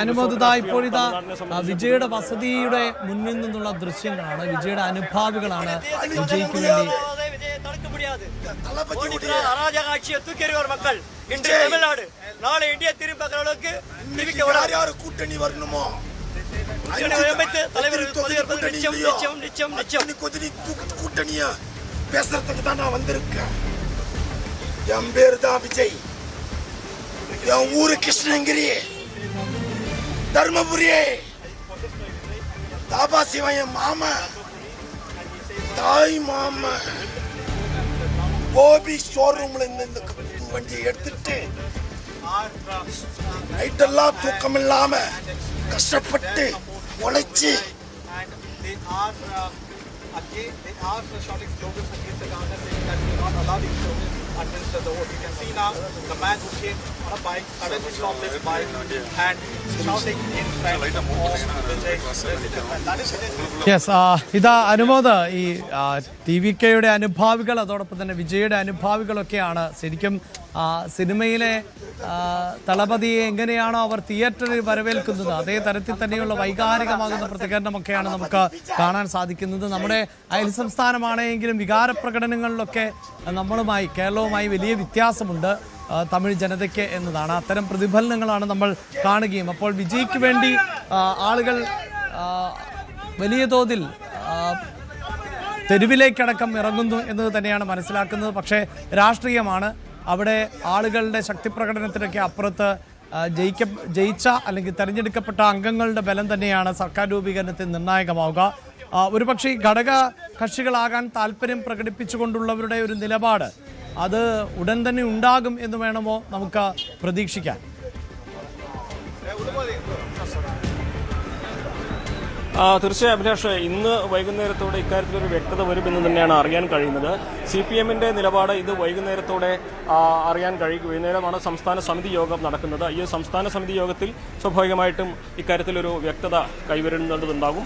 അനുമോദിത ഇപ്പോഴിതാ വിജയുടെ വസതിയുടെ മുന്നിൽ നിന്നുള്ള ദൃശ്യങ്ങളാണ്. വിജയുടെ അനുഭാവികളാണ് വിജയ്ക്ക് വേണ്ടി பேசுறதுக்கு தான் நான் வந்திருக்கேன். என் பேரு தான் விஜய். என் ஊரு கிருஷ்ணகிரி, தர்மபுரி. தாபா சிவன் என் மாமா, தாய் மாமா. கோபி ஷோரூம்ல இந்த வண்டியை எடுத்துட்டு நைட்டெல்லாம் தூக்கம் இல்லாம கஷ்டப்பட்டு உழைச்சு they are shouting slogans against the government, saying that we will not allow these slogans administer the vote. You can see now the man who came on a bike suddenly stopped his bike and shouting in front of Vijay resident. And that is yes, ഇതാ അനുമോദ് ഈ TVKയുടെ അനുഭാവികൾ അതോടൊപ്പം തന്നെ വിജയുടെ അനുഭാവികളൊക്കെയാണ് ശരിക്കും സിനിമയിലെ തളപതിയെ എങ്ങനെയാണോ അവർ തിയേറ്ററിൽ വരവേൽക്കുന്നത് അതേ തരത്തിൽ തന്നെയുള്ള വൈകാരികമാകുന്ന പ്രതികരണമൊക്കെയാണ് നമുക്ക് കാണാൻ സാധിക്കുന്നത്. നമ്മുടെ അയൽ സംസ്ഥാനമാണെങ്കിലും വികാരപ്രകടനങ്ങളിലൊക്കെ നമ്മളുമായി കേരളവുമായി വലിയ വ്യത്യാസമുണ്ട് തമിഴ് ജനതയ്ക്ക് എന്നതാണ്. അത്തരം പ്രതിഫലനങ്ങളാണ് നമ്മൾ കാണുകയും അപ്പോൾ വിജയ്ക്ക് വേണ്ടി ആളുകൾ വലിയ തോതിൽ തെരുവിലേക്കടക്കം ഇറങ്ങുന്നു എന്നത് തന്നെയാണ് മനസ്സിലാക്കുന്നത്. പക്ഷേ രാഷ്ട്രീയമാണ് അവിടെ ആളുകളുടെ ശക്തിപ്രകടനത്തിനൊക്കെ അപ്പുറത്ത് ജയിച്ച അല്ലെങ്കിൽ തെരഞ്ഞെടുക്കപ്പെട്ട അംഗങ്ങളുടെ ബലം തന്നെയാണ് സർക്കാർ രൂപീകരണത്തിൽ നിർണായകമാവുക. ഒരുപക്ഷെ ഘടക കക്ഷികളാകാൻ താല്പര്യം പ്രകടിപ്പിച്ചുകൊണ്ടുള്ളവരുടെ ഒരു നിലപാട് അത് ഉടൻ തന്നെ ഉണ്ടാകും എന്ന് വേണമോ നമുക്ക് പ്രതീക്ഷിക്കാൻ? തീർച്ചയായും അഭിലാഷ്, ഇന്ന് വൈകുന്നേരത്തോടെ ഇക്കാര്യത്തിലൊരു വ്യക്തത വരുമെന്ന് തന്നെയാണ് അറിയാൻ കഴിയുന്നത്. CPM-ന്റെ നിലപാട് ഇത് വൈകുന്നേരത്തോടെ അറിയാൻ കഴിയും. വൈകുന്നേരമാണ് സംസ്ഥാന സമിതി യോഗം നടക്കുന്നത്. ഈ സംസ്ഥാന സമിതി യോഗത്തിൽ സ്വാഭാവികമായിട്ടും ഇക്കാര്യത്തിലൊരു വ്യക്തത കൈവരുന്നതുണ്ടാകും.